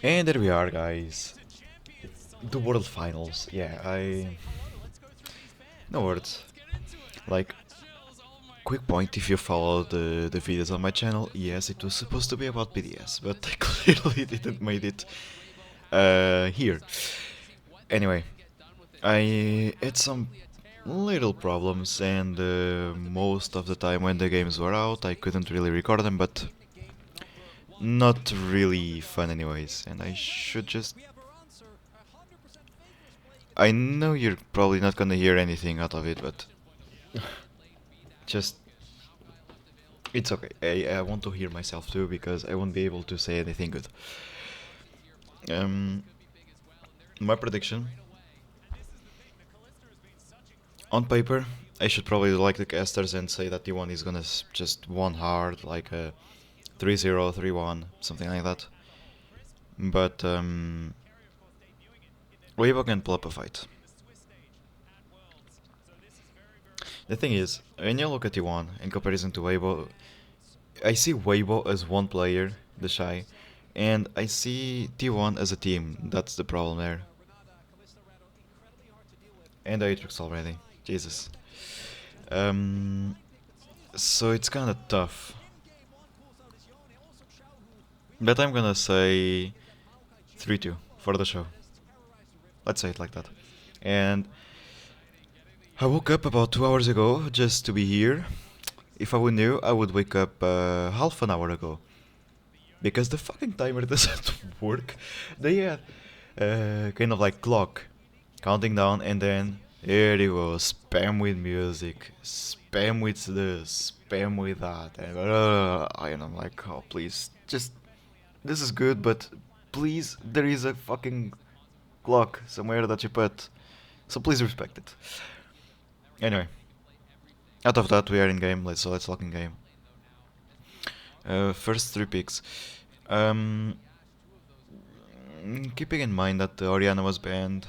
And there we are, guys. The World Finals. Yeah, no words. Like, quick point if you follow the videos on my channel, yes, it was supposed to be about BDS, but I clearly didn't made it here. Anyway, I had some little problems, and most of the time when the games were out, I couldn't really record them, but not really fun anyways, and I should just... I know you're probably not gonna hear anything out of it, but just... It's okay. I want to hear myself too, because I won't be able to say anything good. Um, my prediction... On paper, I should probably like the casters and say that T1 is gonna just one hard, like a 3-0, 3-1, something like that. But Weibo can pull up a fight. The thing is, when you look at T1 in comparison to Weibo, I see Weibo as one player, the Shy, and I see T1 as a team. That's the problem there. And the Atrix already. Jesus. Um, so it's kinda tough. But I'm gonna say 3-2 for the show. Let's say it like that. And I woke up about 2 hours ago just to be here. If I would knew, I would wake up half an hour ago. Because the fucking timer doesn't work. They had kind of like clock counting down, and then here you go, spam with music, spam with this, spam with that, and I'm like, oh please, just this is good, but please, there is a fucking clock somewhere that you put, so please respect it. Anyway, out of that, we are in game. Let's lock in game. First three picks. Um, Keeping in mind that Oriana was banned.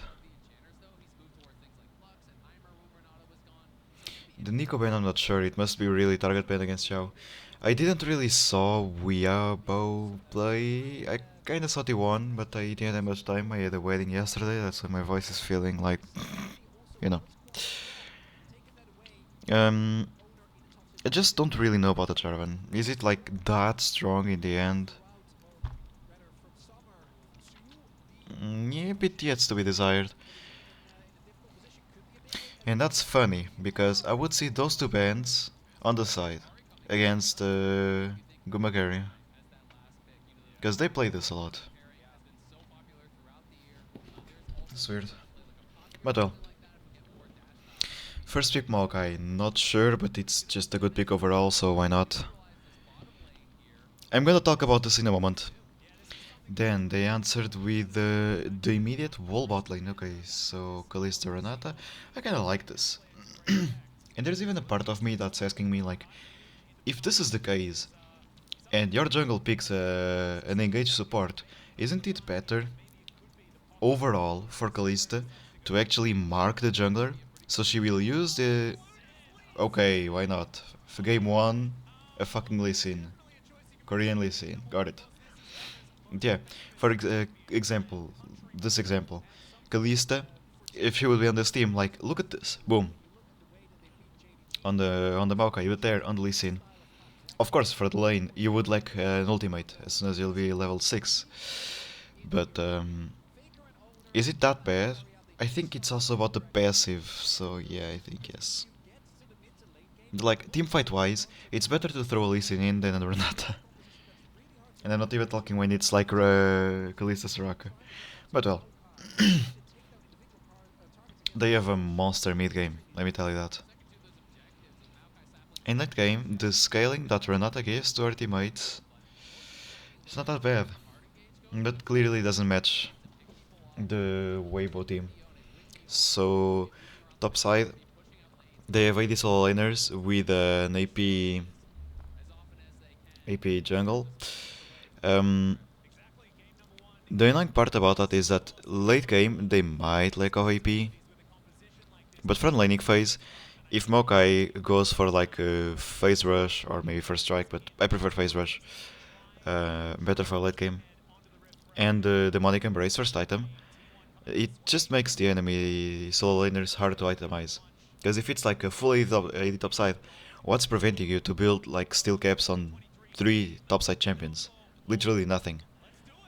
The Nico ban, I'm not sure. It must be really target ban against Xiao. I didn't really saw Weabo play. I kinda saw T1, but I didn't have much time. I had a wedding yesterday, that's why my voice is feeling like, you know. Um, I just don't really know about the Jarvan. Is it like that strong in the end? Yeah, a bit yet to be desired. And that's funny, because I would see those two bands on the side against Gumagari. Because they play this a lot. It's weird. But well. First pick Maokai, not sure, but it's just a good pick overall, so why not? I'm gonna talk about this in a moment. Then they answered with the immediate wall bot lane. Okay, so Kalista Renata. I kinda like this. And there's even a part of me that's asking me like, if this is the case, and your jungle picks an engaged support, isn't it better overall for Kalista to actually mark the jungler? So she will use the... Okay, why not? For game 1, a fucking Lee Sin. Korean Lee Sin, got it. Yeah, for example, this example. Kalista, if she would be on this team, like, look at this, boom. On the Maokai, you would there on the Lee Sin. Of course, for the lane, you would like an ultimate as soon as you'll be level 6. But, is it that bad? I think it's also about the passive, so yeah, I think yes. Like, teamfight wise, it's better to throw a Lee Sin in than a Renata. And I'm not even talking when it's like Kalista Soraka. But well, they have a monster mid game, let me tell you that. In that game, the scaling that Renata gives to her teammates is not that bad. But clearly doesn't match the Weibo team. So, top side, they have AD solo laners with an AP jungle. The annoying part about that is that late game they might lack of AP, but front laning phase, if Mokai goes for like a phase rush or maybe first strike, but I prefer phase rush, better for late game. and the demonic embrace first item, it just makes the enemy solo laners hard to itemize. Because if it's like a full AD topside, what's preventing you to build like steel caps on 3 topside champions? Literally nothing.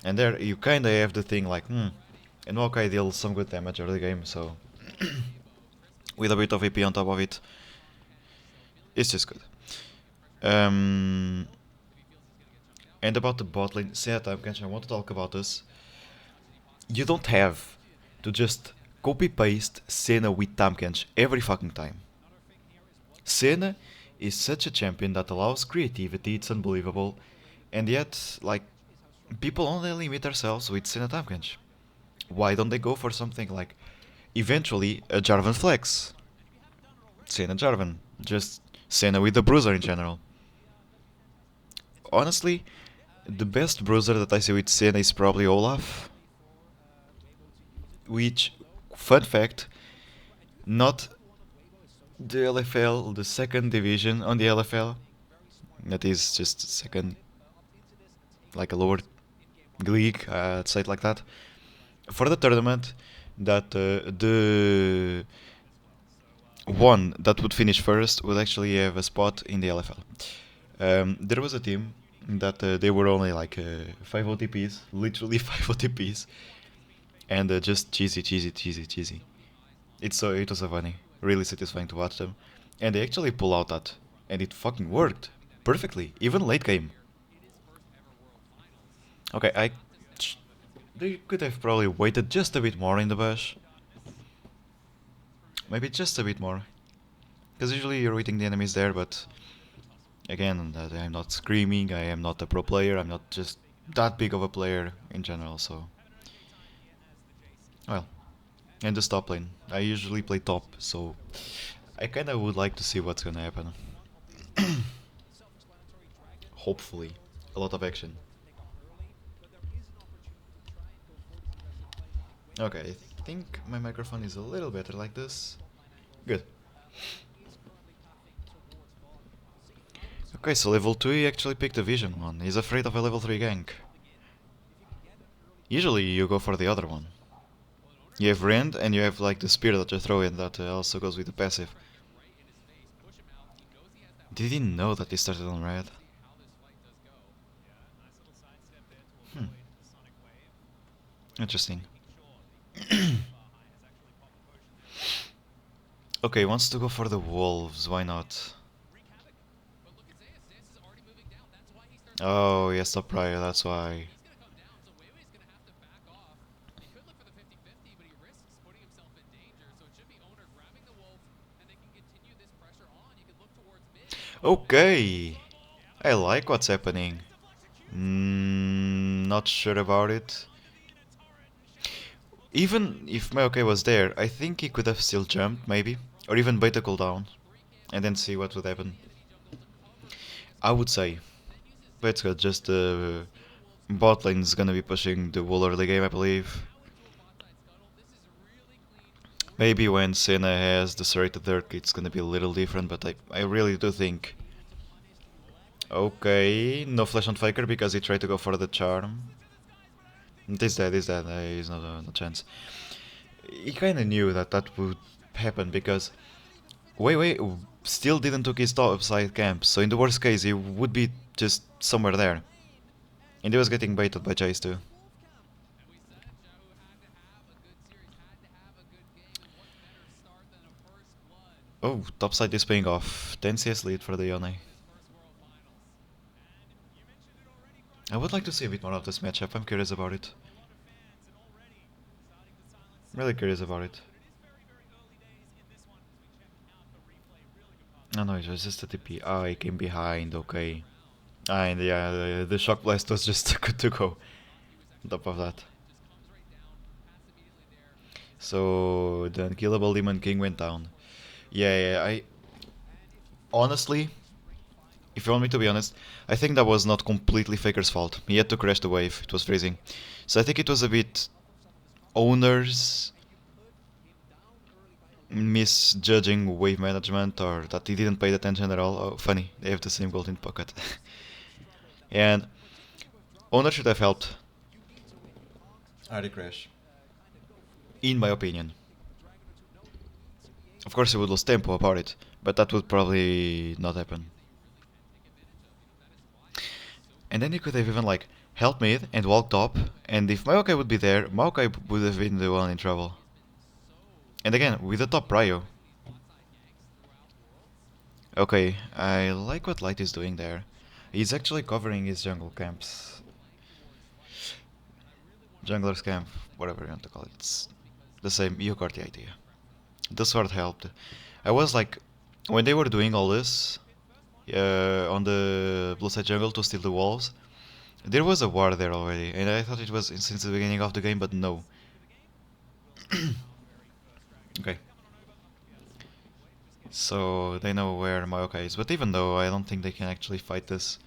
And there you kinda have the thing like, and Maokai deals some good damage early game, so with a bit of AP on top of it, it's just good. And about the bot lane, setup, I want to talk about this. You don't have to just copy paste Senna with Tamkench every fucking time. Senna is such a champion that allows creativity, it's unbelievable, and yet, like, people only limit themselves with Senna Tamkench. Why don't they go for something like, eventually, a Jarvan Flex? Senna Jarvan. Just Senna with the Bruiser in general. Honestly, the best Bruiser that I see with Senna is probably Olaf. Which, fun fact, not the LFL, the second division on the LFL. That is just second, like a lower league, say it like that. For the tournament, that the one that would finish first would actually have a spot in the LFL. There was a team that they were only like 5 OTPs, literally 5 OTPs, and just cheesy. It was so funny, really satisfying to watch them, and they actually pull out that, and it fucking worked perfectly, even late game. Okay, they could have probably waited just a bit more in the bush. Maybe just a bit more. Because usually you're waiting the enemies there, but again, I'm not screaming, I am not a pro player, I'm not just that big of a player in general, so. Well, and the top lane. I usually play top, so I kinda would like to see what's gonna happen. Hopefully. A lot of action. Okay, I think my microphone is a little better like this. Good. Okay, so level 2 he actually picked a vision one. He's afraid of a level 3 gank. Usually you go for the other one. You have Rend and you have like the spear that you throw in that also goes with the passive. Did he know that he started on red? Hmm. Interesting. Okay, wants to go for the wolves, why not? Oh, he has top prior, that's why. Okay, I like what's happening. Not sure about it. Even if Maokai was there, I think he could have still jumped, maybe. Or even bait a cooldown. And then see what would happen. I would say. But it's good, just the bot lane is gonna be pushing the whole early game, I believe. Maybe when Senna has the serrated Dirk, it's gonna be a little different, but I really do think. Okay, no flash on Faker because he tried to go for the charm. He's dead, he's not no chance. He kinda knew that that would happen because Wei still didn't took his top side camp, so in the worst case he would be just somewhere there. And he was getting baited by Jace too. Oh, topside is paying off. 10 CS lead for the Yone. I would like to see a bit more of this matchup, I'm curious about it. Really curious about it. Oh no, it was just a TP. Ah, he came behind, okay. Ah, and yeah, the shock blast was just good to go. On top of that. So, the unkillable Demon King went down. Yeah, I... Honestly, if you want me to be honest, I think that was not completely Faker's fault. He had to crash the wave, it was freezing. So I think it was a bit owners misjudging wave management or that he didn't pay attention at all. Oh, funny, they have the same golden pocket. And owner should have helped. RD crash. In my opinion. Of course, he would lose tempo about it, but that would probably not happen. And then he could have even like helped mid and walked up, and if Maokai would be there, Maokai would have been the one in trouble. And again, with the top prio. Okay, I like what Light is doing there. He's actually covering his jungle camps. Jungler's camp, whatever you want to call it. It's the same, you got the idea. The sword helped. I was like, when they were doing all this, on the blue side jungle to steal the walls, there was a ward there already, and I thought it was since the beginning of the game, but no. Okay. So they know where Maokai is, but even though I don't think they can actually fight this.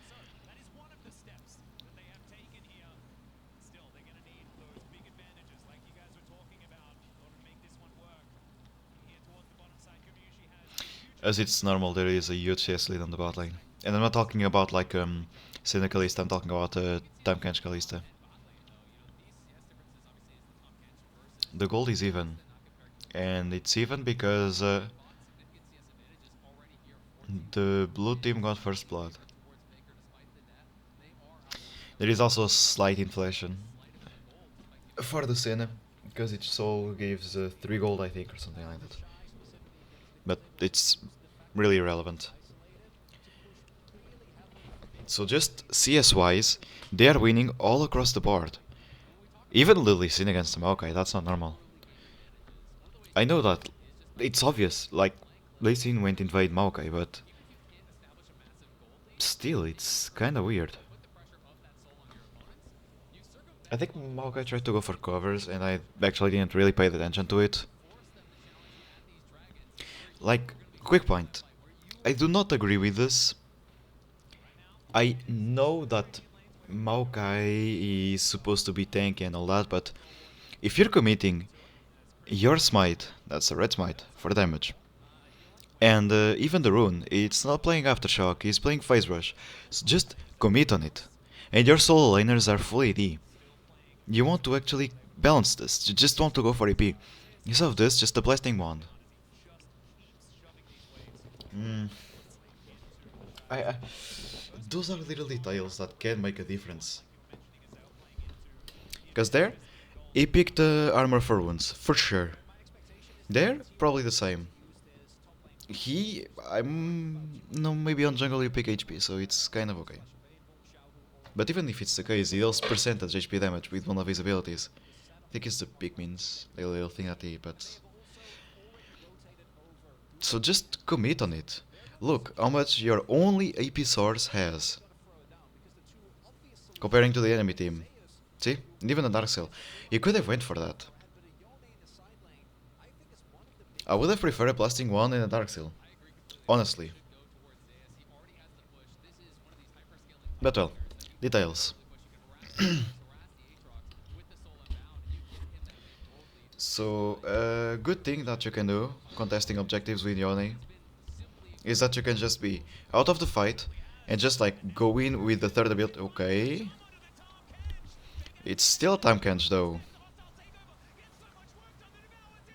As it's normal, there is a huge CS lead on the bot lane. And I'm not talking about like Cynic Kalista, I'm talking about Time Kench Kalista. The gold is even. And it's even because the blue team got first blood. There is also a slight inflation for the Senna, because each soul gives 3 gold, I think, or something like that. But it's really irrelevant. So just CS-wise, they are winning all across the board. Even Lily Sin against Maokai, that's not normal. I know that it's obvious, like, Lee Sin went invade Maokai, but still, it's kinda weird. I think Maokai tried to go for covers, and I actually didn't really pay attention to it. Like, quick point. I do not agree with this. I know that Maokai is supposed to be tanky and all that, but if you're committing your smite, that's a red smite, for damage, and even the rune, it's not playing Aftershock, it's playing Phase Rush, so just commit on it. And your solo laners are full AD. You want to actually balance this, you just want to go for AP. Instead of this, just a Blasting Wand. Mm. I those are little details that can make a difference. Because there, he picked armor for wounds, for sure. There, probably the same. I'm no, maybe on jungle you pick HP, so it's kind of okay. But even if it's the case, he deals percentage HP damage with one of his abilities. I think it's the Pikmin's little thing that he, but... So just commit on it. Look how much your only AP source has. Comparing to the enemy team. See? And even a Dark Cell. You could have went for that. I would have preferred a Blasting Wand and a Dark Seal. Honestly. But well, details. So, a good thing that you can do, contesting objectives with Yone, is that you can just be out of the fight and just like go in with the third ability. Okay. It's still a time catch though.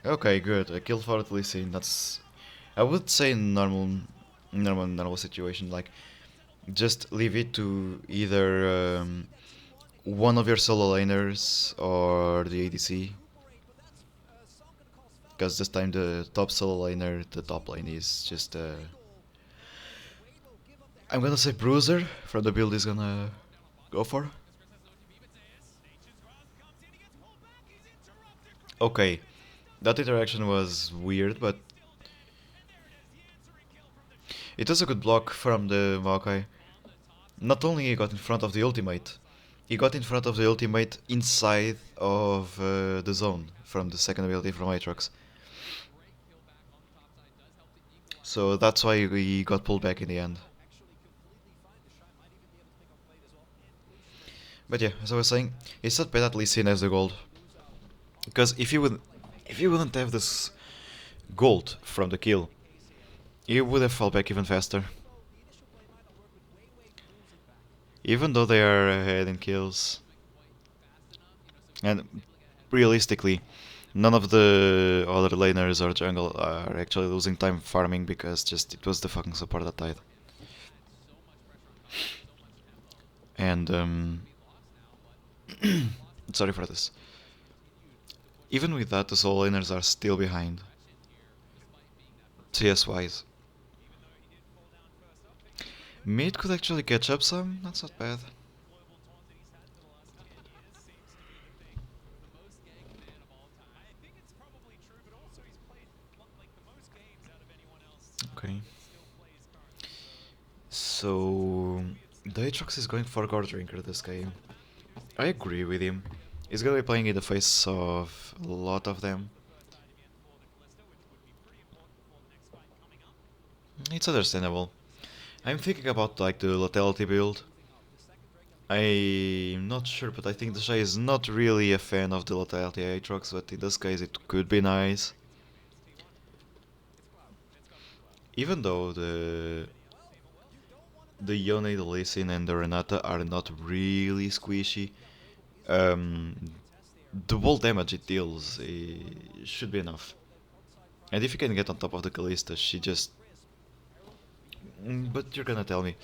Okay, good. A kill for Lee Sin. That's, I would say, normal situation. Like, just leave it to either one of your solo laners or the ADC. Because this time the top solo laner, the top lane is just I'm gonna say Bruiser from the build is gonna go for. Okay, that interaction was weird, but it was a good block from the Maokai. Not only he got in front of the ultimate, he got in front of the ultimate inside of the zone from the second ability from Aatrox. So that's why he got pulled back in the end. But yeah, as I was saying, it's not bad at least seen as the gold. Because if you wouldn't have this gold from the kill, you would have fall back even faster. Even though they are ahead in kills. And realistically, none of the other laners or jungle are actually losing time farming because just it was the fucking support that died. And sorry for this. Even with that, the solo laners are still behind. CS wise. Mid could actually catch up some, that's not bad. Okay. So the Aatrox is going for God Drinker this game. I agree with him. He's gonna be playing in the face of a lot of them. It's understandable. I'm thinking about like the Lethality build. I'm not sure, but I think the Shy is not really a fan of the Lethality Aatrox, but in this case it could be nice. Even though the Yone, the Lee Sin, and the Renata are not really squishy, um, the wall damage it deals should be enough. And if you can get on top of the Kalista, she just... But you're gonna tell me,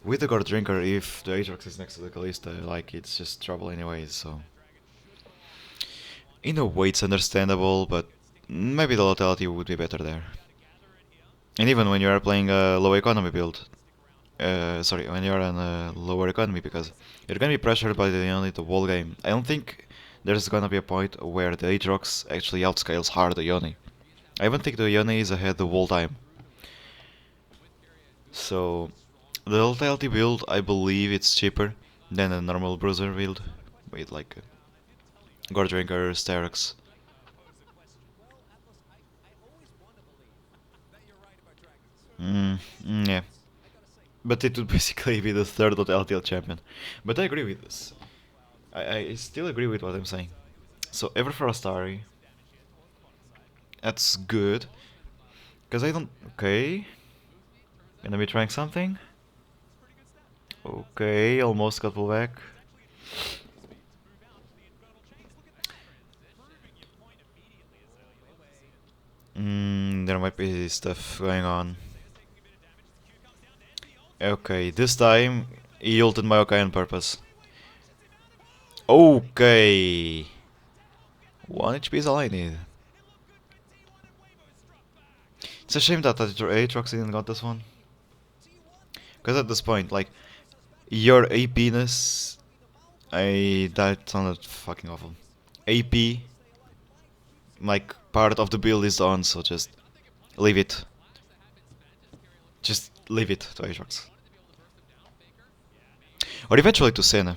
with the God Drinker, if the Aatrox is next to the Kalista, like, it's just trouble anyways, so... In a way it's understandable, but maybe the Lethality would be better there. And even when you are playing a low economy build, sorry, when you're on a lower economy, because you're gonna be pressured by only the whole game. I don't think there's gonna be a point where the Aatrox actually outscales hard the Yone. I even think the Yone is ahead the whole time. So, the Lethality build, I believe it's cheaper than a normal Bruiser build, with like Gordrinker, Sterox. Yeah. But it would basically be the third LTL champion. But I agree with this. I still agree with what I'm saying. So Everfrost Ari, that's good. Because I don't... Okay. Gonna be trying something. Okay, almost got pulled back. There might be stuff going on. Okay, this time he ulted Maokai on purpose. Okay. 1 HP is all I need. It's a shame that Aatrox didn't got this one. Because at this point, like, your AP-ness... that sounded fucking awful. AP, like, part of the build is on, so just leave it. Just leave it to Aatrox. Or eventually to Senna.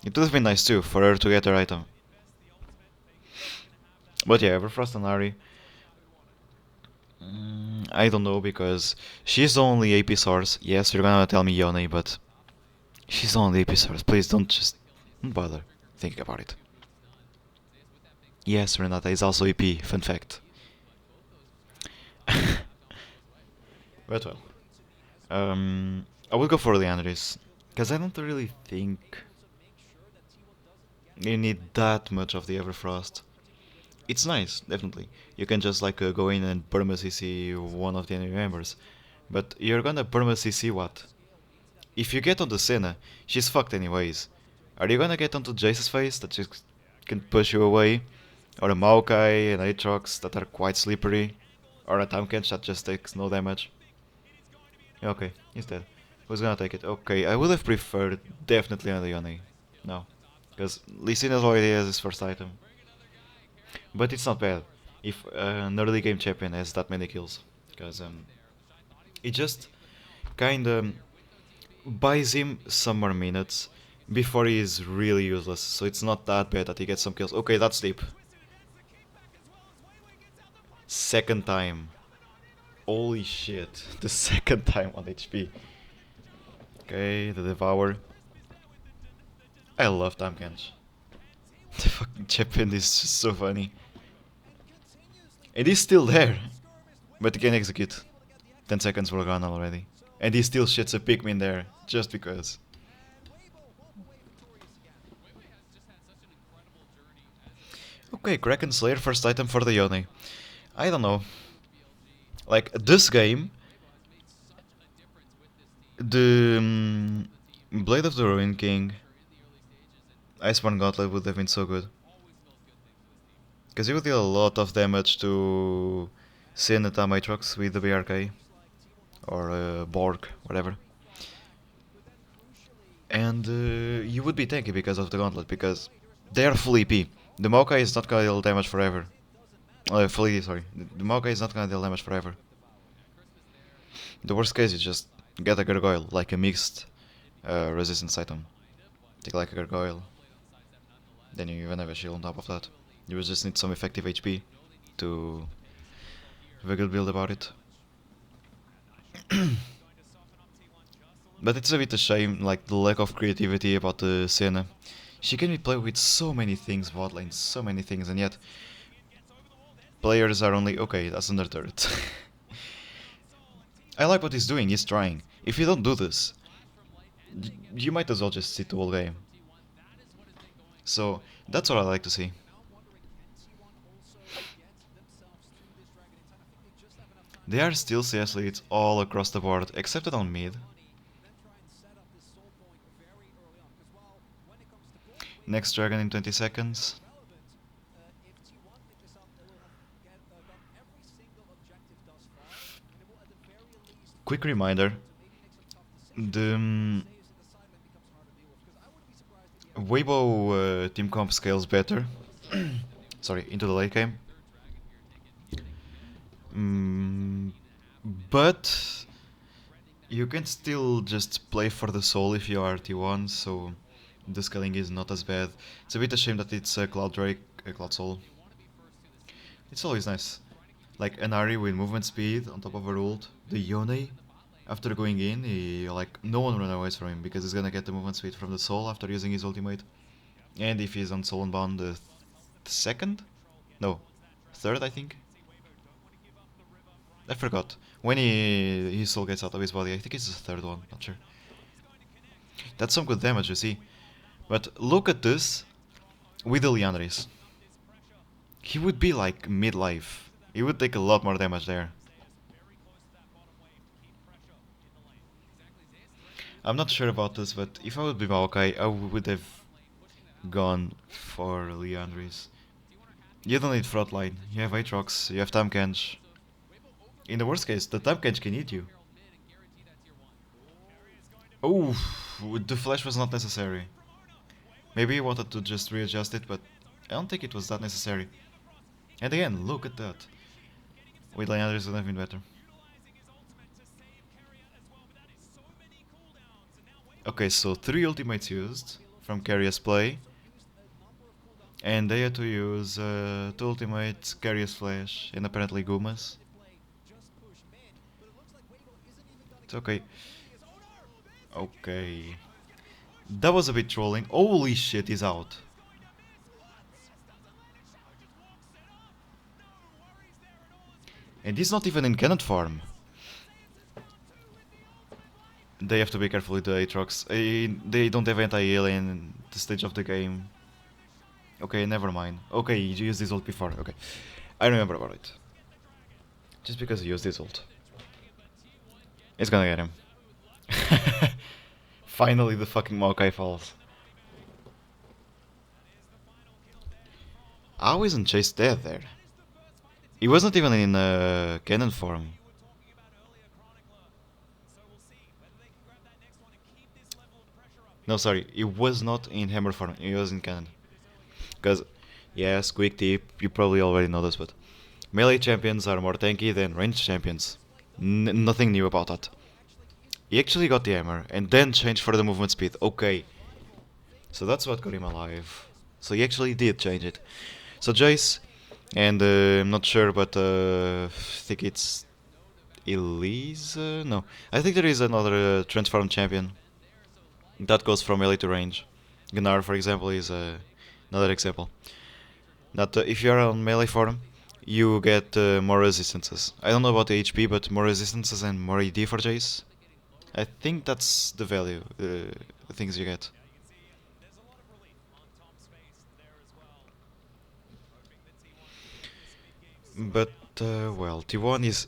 It would have been nice too, for her to get her item. But yeah, Everfrost and Ari... I don't know, because she's the only AP source. Yes, you're gonna tell me Yone, but... She's the only AP source. Please don't bother thinking about it. Yes, Renata is also AP, fun fact. But well. I will go for Leandris. Because I don't really think you need that much of the Everfrost. It's nice, definitely. You can just like go in and perma CC one of the enemy members. But you're gonna perma CC what? If you get onto Senna, she's fucked anyways. Are you gonna get onto Jace's face that just can push you away? Or a Maokai and Aatrox that are quite slippery? Or a Taumkench that just takes no damage? Okay, he's dead. Who's gonna take it? Okay, I would have preferred definitely on the Yone. No. Because Lee Sin already has his first item. But it's not bad if an early game champion has that many kills. Because it just kinda buys him some more minutes before he is really useless. So it's not that bad that he gets some kills. Okay, that's deep. Second time. Holy shit. The second time on HP. Okay, the Devour. I love Taumkench. The fucking champion is just so funny. And he's still there. But he can execute. 10 seconds were gone already. And he still shits a Pikmin there, just because. Okay, Kraken Slayer, first item for the Yone. I don't know. Like, this game, the Blade of the Ruin King, Iceborne Gauntlet would have been so good. Because you would deal a lot of damage to Sin and Amitrox with the BRK, or Borg, whatever. And you would be tanky because of the Gauntlet, because they are full EP. The Maokai is not gonna deal damage forever. Full ED, sorry. The Maokai is not gonna deal damage forever. The worst case is just get a Gargoyle, like a mixed resistance item. Take like a Gargoyle, then you even have a shield on top of that. You will just need some effective HP to have a good build about it. But it's a bit a shame, like the lack of creativity about the Senna. She can be played with so many things, bot lane, so many things, and yet players are only okay. That's under turret. I like what he's doing. He's trying. If you don't do this, you might as well just sit the whole game. So that's what I like to see. They are still CS leads all across the board, except on mid. Next dragon in 20 seconds. Quick reminder, the Weibo team comp scales better. Sorry, into the late game. Mm, but you can still just play for the soul if you are T1, so the scaling is not as bad. It's a bit a shame that it's a Cloud Drake, a Cloud Soul. It's always nice. Like an Ari with movement speed on top of a ult. The Yone, after going in, no one run away from him because he's gonna get the movement speed from the soul after using his ultimate. And if he's on soul unbound, the second? No, third, I think. I forgot. When his soul gets out of his body, I think it's the third one, not sure. That's some good damage, you see. But look at this with the Liandris. He would be like mid-life. He would take a lot more damage there. I'm not sure about this, but if I would be Maokai, I would have gone for Liandris. You don't need frontline. You have Aatrox, you have Tamkench. In the worst case, the Tamkench can eat you. Oh, the flash was not necessary. Maybe he wanted to just readjust it, but I don't think it was that necessary. And again, look at that. With Liandris would have been better. Okay, so 3 ultimates used from Carrier's play. And they had to use 2 ultimates, Carrier's flash, and apparently Guma's. It's okay. Okay. That was a bit trolling. Holy shit, he's out. And he's not even in cannon form. They have to be careful with the Aatrox. They don't have anti-heal in the stage of the game. Okay, never mind. Okay, you used this ult before. Okay. I remember about it. Just because he used this ult. It's gonna get him. Finally the fucking Maokai falls. How isn't Chase dead there? He wasn't even in cannon form. No, sorry, he was not in hammer form, he was in cannon. Because, yes, quick tip, you probably already know this, but melee champions are more tanky than ranged champions. Nothing new about that. He actually got the hammer, and then changed for the movement speed. Okay. So that's what got him alive. So he actually did change it. So Jace, and I'm not sure, but I think it's Elise? No. I think there is another transformed champion that goes from melee to range. Gunnar, for example, is another example. That if you are on melee form, you get more resistances. I don't know about the HP, but more resistances and more ED for Jace. I think that's the value, the things you get. But, well, T1 is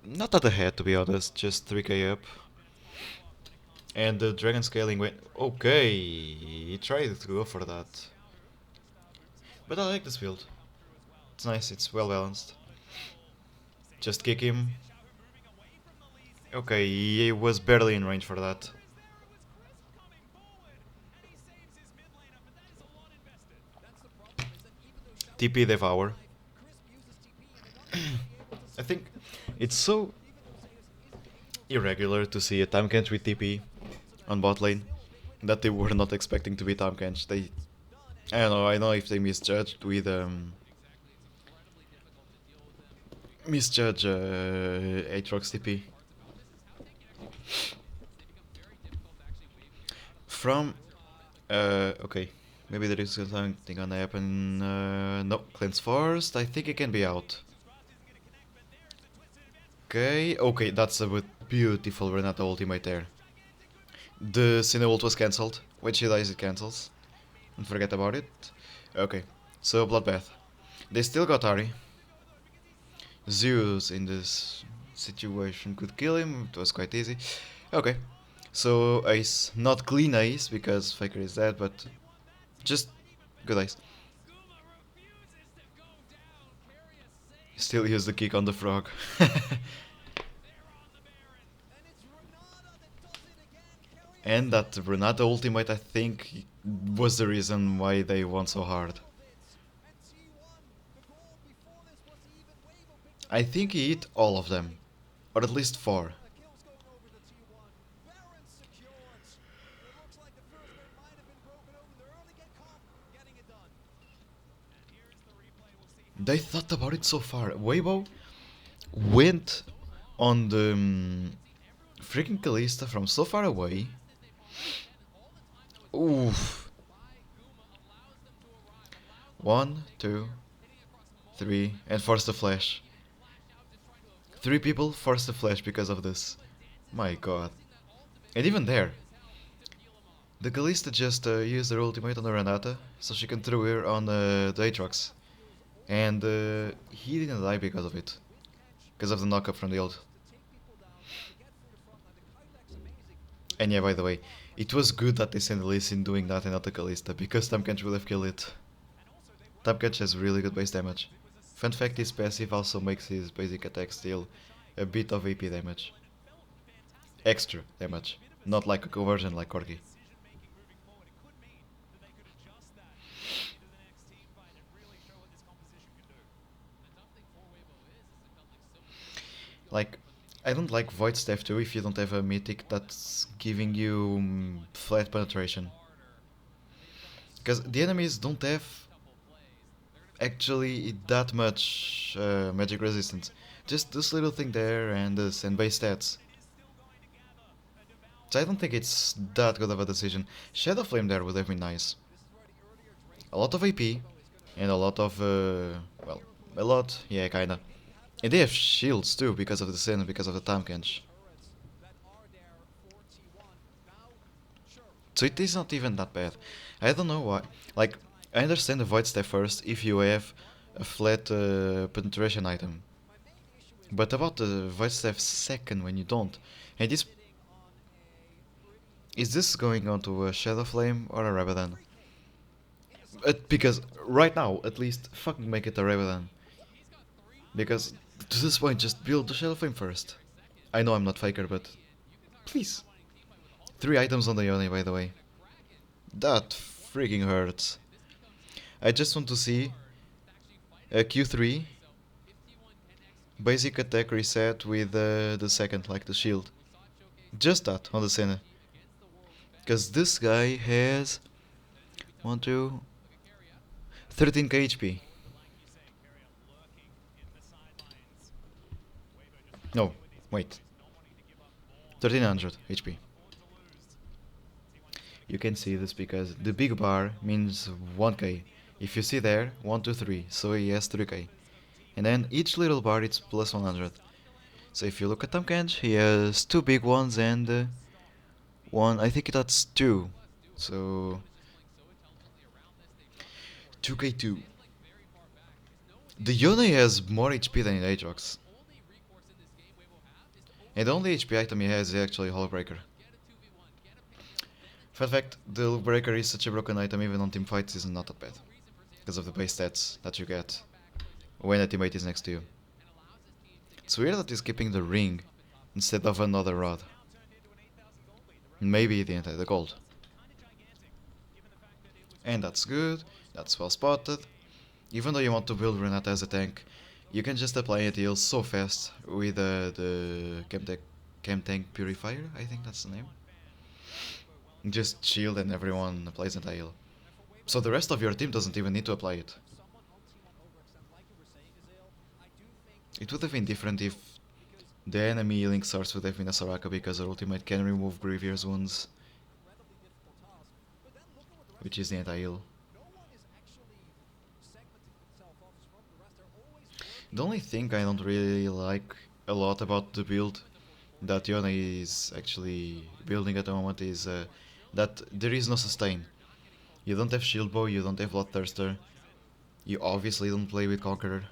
not that ahead, to be honest, just 3k up. And the dragon scaling went. Okay, he tried to go for that. But I like this build. It's nice, it's well balanced. Just kick him. Okay, he was barely in range for that. TP Devour. I think it's so irregular to see a time catch with TP on bot lane that they were not expecting to be time catch. I don't know. I know if they misjudged with misjudge Aatrox TP from okay. Maybe there is something gonna happen. No, cleanse first. I think it can be out. Okay, okay, that's a beautiful Renata ultimate there. The Cine ult was cancelled. When she dies, it cancels. Don't forget about it. Okay, so Bloodbath. They still got Ari. Zeus in this situation could kill him. It was quite easy. Okay, so Ace. Not clean Ace, because Faker is dead, but just good Ace. Still use the kick on the frog. And that Renata ultimate, I think, was the reason why they won so hard. I think he hit all of them. Or at least 4. They thought about it so far. Weibo went on the freaking Kalista from so far away. Oof. 1, 2, 3, and forced the flash. 3 people forced the flash because of this. My god. And even there, the Kalista just used her ultimate on the Renata, so she can throw her on the Aatrox. And he didn't die because of it. Because of the knockup from the ult. And yeah, by the way, it was good that they sent Lee Sin doing that and not the Kalista, because Tamkench would have killed it. Tamkench has really good base damage. Fun fact, his passive also makes his basic attack deal a bit of AP damage. Extra damage, not like a conversion like Corki. Like, I don't like Void Staff too if you don't have a mythic that's giving you flat penetration. Because the enemies don't have actually that much magic resistance. Just this little thing there and this and base stats. So I don't think it's that good of a decision. Shadow Flame there would have been nice. A lot of AP and a lot of well, a lot, yeah, kinda. And they have shields too because of the Sin, because of the time catch. So it is not even that bad. I don't know why. Like, I understand the Void Step first if you have a flat penetration item. But about the Void Step second when you don't. And this... Is this going on to a Shadow Flame or a Rabadon? Because right now, at least, fucking make it a Rabadon. Because to this point, just build the Shadow Flame first. I know I'm not Faker, but please. 3 items on the Yone, by the way. That freaking hurts. I just want to see a Q3 basic attack reset with the second, like the shield. Just that on the Senna. Because this guy has 1, 2, 13k HP. No, wait. 1300 HP. You can see this because the big bar means 1k. If you see there, 1, 2, 3, so he has 3k. And then each little bar it's plus 100. So if you look at Tamkench, he has 2 big ones and 1, I think that's 2. So 2k2. The Yone has more HP than in Aatrox. And the only HP item he has is actually Hull Breaker. Fun fact, the Hull Breaker is such a broken item even on team fights is not that bad. Because of the base stats that you get when a teammate is next to you. It's weird that he's keeping the ring instead of another rod. Maybe the gold. And that's good, that's well spotted. Even though you want to build Renata as a tank, you can just apply it heal so fast with the Chem Tank Purifier, I think that's the name. Just shield and everyone applies anti-heal. So the rest of your team doesn't even need to apply it. It would have been different if the enemy healing source would have been a Soraka because her ultimate can remove Grievous wounds, which is the anti-heal. The only thing I don't really like a lot about the build that Yone is actually building at the moment is that there is no sustain. You don't have Shield Bow, you don't have Bloodthirster, you obviously don't play with Conqueror.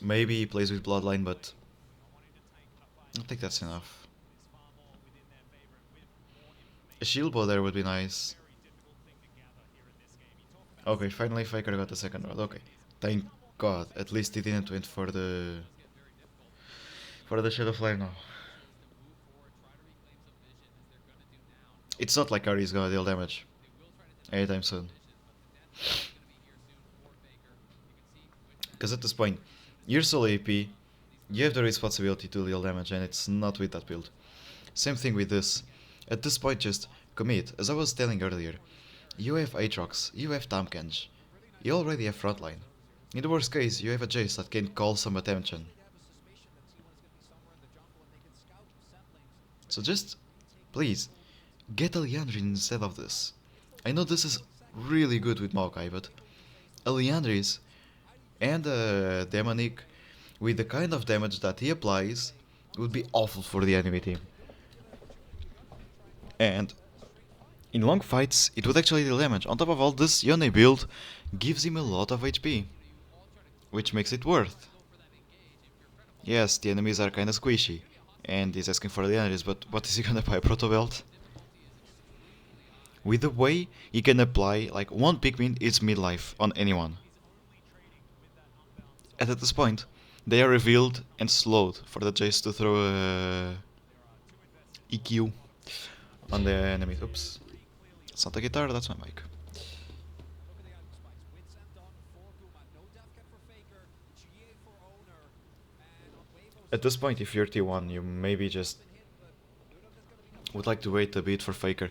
Maybe he plays with Bloodline, but I think that's enough. A Shield Bow there would be nice. Okay, finally Faker got the second round, okay. Thank God, at least he didn't went for the Shadow Flame now. It's not like Ahri's gonna deal damage anytime soon. Because at this point, you're solo AP, you have the responsibility to deal damage, and it's not with that build. Same thing with this. At this point, just commit. As I was telling earlier, you have Aatrox, you have Tahm-Kench, you already have frontline. In the worst case, you have a Jace that can call some attention. So just, please, get a Liandry instead of this. I know this is really good with Maokai, but a Liandry's and a Demonic with the kind of damage that he applies would be awful for the enemy team. And in long fights, it would actually deal damage. On top of all, this Yone build gives him a lot of HP, which makes it worth. Yes, the enemies are kinda squishy, and he's asking for the enemies, but what is he gonna buy? A Proto Belt? With the way he can apply, like, one Pikmin is midlife on anyone. And at this point, they are revealed and slowed for the Jace to throw a EQ on the enemy. Oops. It's not a guitar, that's my mic. At this point, if you're T1, you maybe just would like to wait a bit for Faker.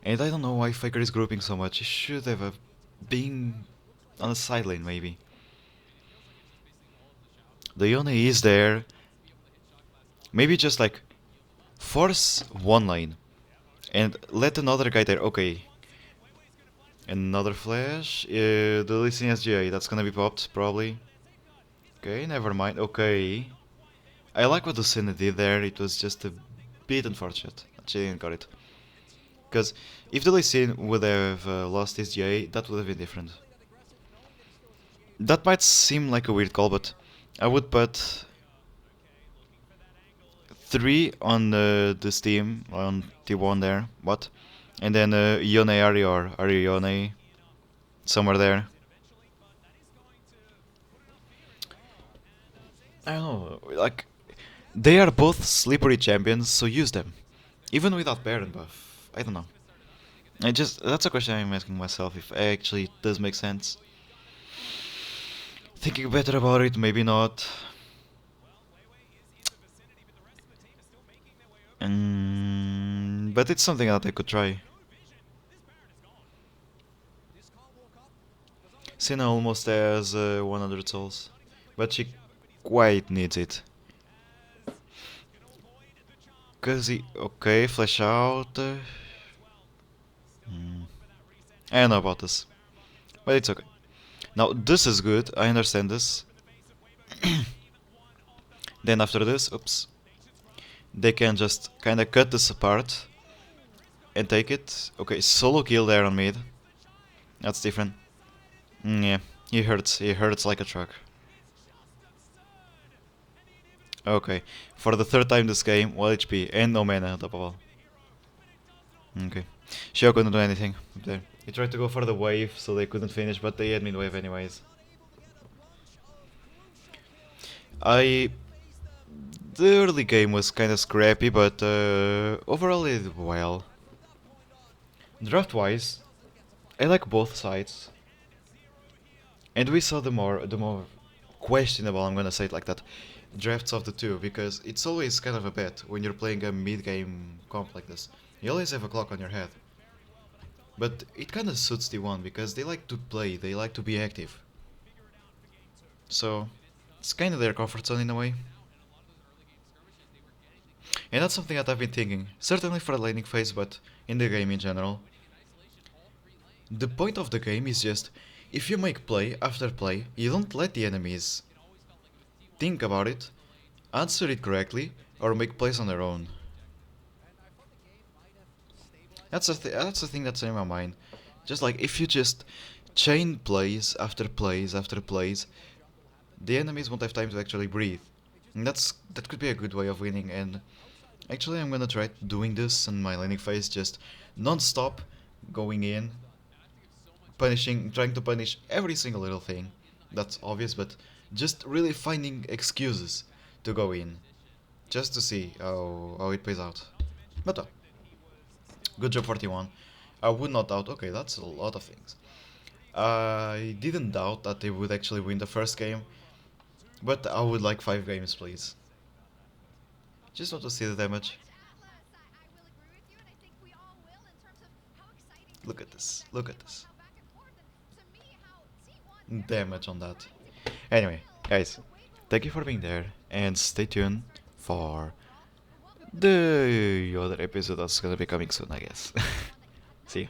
And I don't know why Faker is grouping so much. He should have been on the side lane, maybe. The Yone is there. Maybe just like force one lane and let another guy there. Okay. Another flash. The Lee Sin SGA, that's gonna be popped probably. Okay, never mind. Okay. I like what the Sin did there. It was just a bit unfortunate that she didn't got it. Because if the Lee Sin would have lost his GA, that would have been different. That might seem like a weird call, but I would put 3 on this team, on T1 there, what? And then Yone Ari or Ari Yone, somewhere there. I don't know, like, they are both slippery champions, so use them. Even without Baron buff, I don't know. That's a question I'm asking myself, if actually it does make sense. Thinking better about it, maybe not. But it's something that I could try. Senna almost has 100 souls, but she quite needs it. Cause okay, flash out. I don't know about this, but it's okay. Now this is good, I understand this. Then after this, oops, they can just kinda cut this apart and take it. Okay, solo kill there on mid. That's different. Yeah, he hurts. He hurts like a truck. Okay, for the third time this game, 1 HP and no mana on top of all. Okay. Shio couldn't do anything up there. He tried to go for the wave, so they couldn't finish, but they had mid wave anyways. I... The early game was kinda scrappy, but overall it did well. Draft-wise, I like both sides. And we saw the more questionable, I'm gonna say it like that, drafts of the two, because it's always kind of a bet when you're playing a mid-game comp like this. You always have a clock on your head. But it kind of suits T1 because they like to play, they like to be active. So it's kind of their comfort zone in a way. And that's something that I've been thinking, certainly for the laning phase, but in the game in general. The point of the game is just, if you make play after play, you don't let the enemies think about it, answer it correctly, or make plays on their own. That's the thing that's in my mind. Just like if you just chain plays after plays after plays, the enemies won't have time to actually breathe. And that could be a good way of winning. And actually, I'm gonna try doing this in my laning phase, just non-stop going in, trying to punish every single little thing. That's obvious, but just really finding excuses to go in, just to see how it plays out. But good job 41. I would not doubt. Okay, that's a lot of things. I didn't doubt that they would actually win the first game, but I would like 5 games, please. Just want to see the damage. Look at this. Look at this. Damage on that. Anyway, guys, thank you for being there, and stay tuned for the other episode that's gonna be coming soon, I guess. See you.